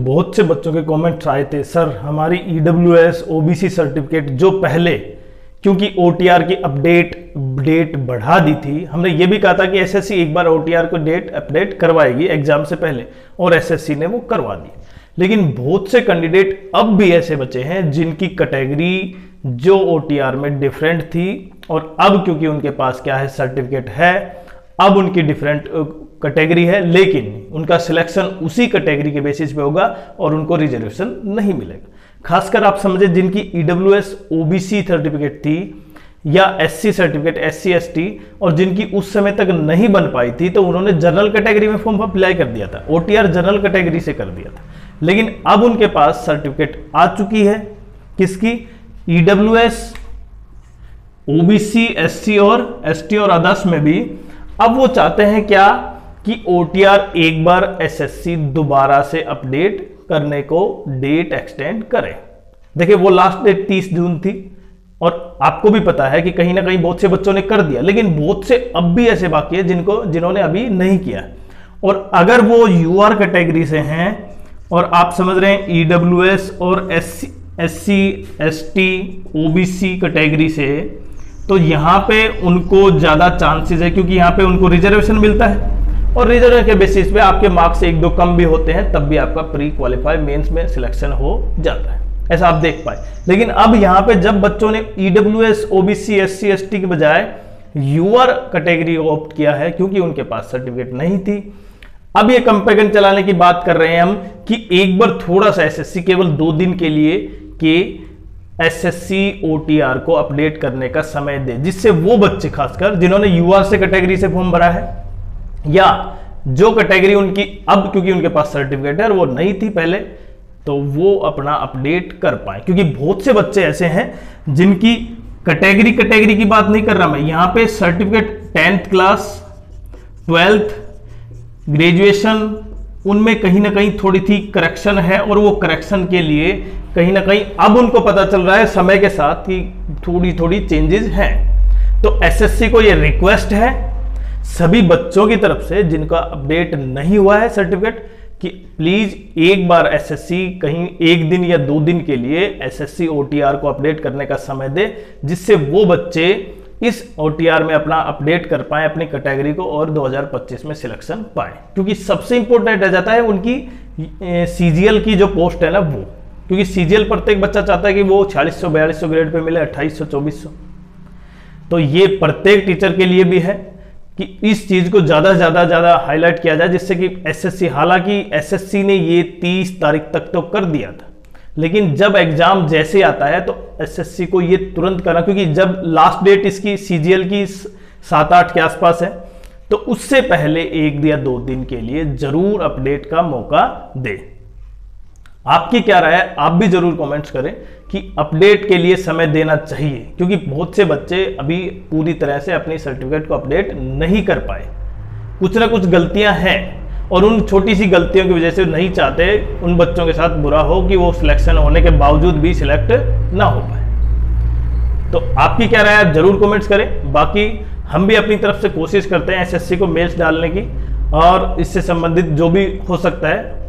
बहुत से बच्चों के कमेंट्स आए थे, सर हमारी ईडब्ल्यूएस ओबीसी सर्टिफिकेट जो पहले, क्योंकि ओटीआर की डेट बढ़ा दी थी, हमने ये भी कहा था कि एसएससी एक बार ओटीआर को डेट अपडेट करवाएगी एग्जाम से पहले, और एसएससी ने वो करवा दी। लेकिन बहुत से कैंडिडेट अब भी ऐसे बचे हैं जिनकी कैटेगरी जो ओटीआर में डिफरेंट थी, और अब क्योंकि उनके पास क्या है, सर्टिफिकेट है, अब उनकी डिफरेंट कैटेगरी है, लेकिन उनका सिलेक्शन उसी कैटेगरी के बेसिस पे होगा और उनको रिजर्वेशन नहीं मिलेगा। खासकर आप समझे जिनकी ईडब्ल्यूएस ओबीसी सर्टिफिकेट थी या एससी सर्टिफिकेट, एससी एसटी, और जिनकी उस समय तक नहीं बन पाई थी, तो उन्होंने जनरल कैटेगरी में फॉर्म अप्लाई कर दिया था, ओटीआर जनरल कैटेगरी से कर दिया था। लेकिन अब उनके पास सर्टिफिकेट आ चुकी है, किसकी, ईडब्ल्यूएस ओबीसी, एससी और एसटी और अदर्स में भी। अब वो चाहते हैं क्या कि ओटीआर एक बार एसएससी दोबारा से अपडेट करने को डेट एक्सटेंड करे। देखिए वो लास्ट डेट 30 जून थी, और आपको भी पता है कि कहीं ना कहीं बहुत से बच्चों ने कर दिया, लेकिन बहुत से अब भी ऐसे बाकी है जिन्होंने अभी नहीं किया। और अगर वो यूआर कैटेगरी से हैं और आप समझ रहे हैं ईडब्ल्यूएस और एससी एसटी ओबीसी कैटेगरी से, तो यहां पे उनको ज्यादा चांसेस है, क्योंकि यहां पे उनको रिजर्वेशन मिलता है, और रिजर्वेशन के बेसिस पे आपके मार्क्स 1-2 कम भी होते हैं, तब भी आपका प्री क्वालिफाई मेंस में सिलेक्शन हो जाता है, ऐसा आप देख पाए। लेकिन अब यहां पे जब बच्चों ने ईडब्ल्यूएस ओबीसी एससी एसटी के बजाय यूआर कैटेगरी ऑप्ट किया है, क्योंकि उनके पास सर्टिफिकेट नहीं थी, अब ये कंपेरिजन चलाने की बात कर रहे हैं हम कि एक बार थोड़ा सा एसएससी केवल 2 दिन के लिए कि एसएससी ओटीआर को अपडेट करने का समय दे, जिससे वो बच्चे खासकर जिन्होंने यूआर से कैटेगरी से फॉर्म भरा है, या जो कैटेगरी उनकी अब क्योंकि उनके पास सर्टिफिकेट है और वो नहीं थी पहले, तो वो अपना अपडेट कर पाए। क्योंकि बहुत से बच्चे ऐसे हैं जिनकी कैटेगरी की बात नहीं कर रहा मैं, यहां पे certificate 10th class, 12th, graduation, उनमें कहीं ना कहीं थोड़ी थी करेक्शन है, और वो करेक्शन के लिए कहीं ना कहीं अब उनको पता चल रहा है समय के साथ कि थोड़ी चेंजेस हैं। तो एसएससी को ये रिक्वेस्ट है सभी बच्चों की तरफ से जिनका अपडेट नहीं हुआ है सर्टिफिकेट, कि प्लीज एक बार एसएससी कहीं 1 दिन या 2 दिन के लिए एसएससी ओटीआर को अपडेट करने का समय दे, जिससे वो बच्चे इस ओटीआर में अपना अपडेट कर पाए अपनी कैटेगरी को, और 2025 में सिलेक्शन पाए। क्योंकि सबसे इंपॉर्टेंट रह जाता है उनकी सीजीएल की जो पोस्ट है ना वो, क्योंकि सीजीएल प्रत्येक बच्चा चाहता है कि वो 4600-4200 ग्रेड पे मिले, 2800-2400। तो ये प्रत्येक टीचर के लिए भी है कि इस चीज को ज्यादा हाईलाइट किया जाए, जिससे कि एसएससी, हालांकि एसएससी ने ये 30 तारीख तक तो कर दिया था, लेकिन जब एग्जाम जैसे आता है तो एसएससी को ये तुरंत करना, क्योंकि जब लास्ट डेट इसकी सीजीएल की 7-8 के आसपास है, तो उससे पहले 1 या 2 दिन के लिए जरूर अपडेट का मौका दे। आपकी क्या राय है, आप भी जरूर कमेंट्स करें कि अपडेट के लिए समय देना चाहिए, क्योंकि बहुत से बच्चे अभी पूरी तरह से अपनी सर्टिफिकेट को अपडेट नहीं कर पाए, कुछ ना कुछ गलतियां हैं, और उन छोटी सी गलतियों की वजह से नहीं चाहते उन बच्चों के साथ बुरा हो कि वो सिलेक्शन होने के बावजूद भी सिलेक्ट ना हो पाए। तो आपकी क्या राय है, जरूर कमेंट्स करें। बाकी हम भी अपनी तरफ से कोशिश करते हैं एसएससी को मेल्स डालने की, और इससे संबंधित जो भी हो सकता है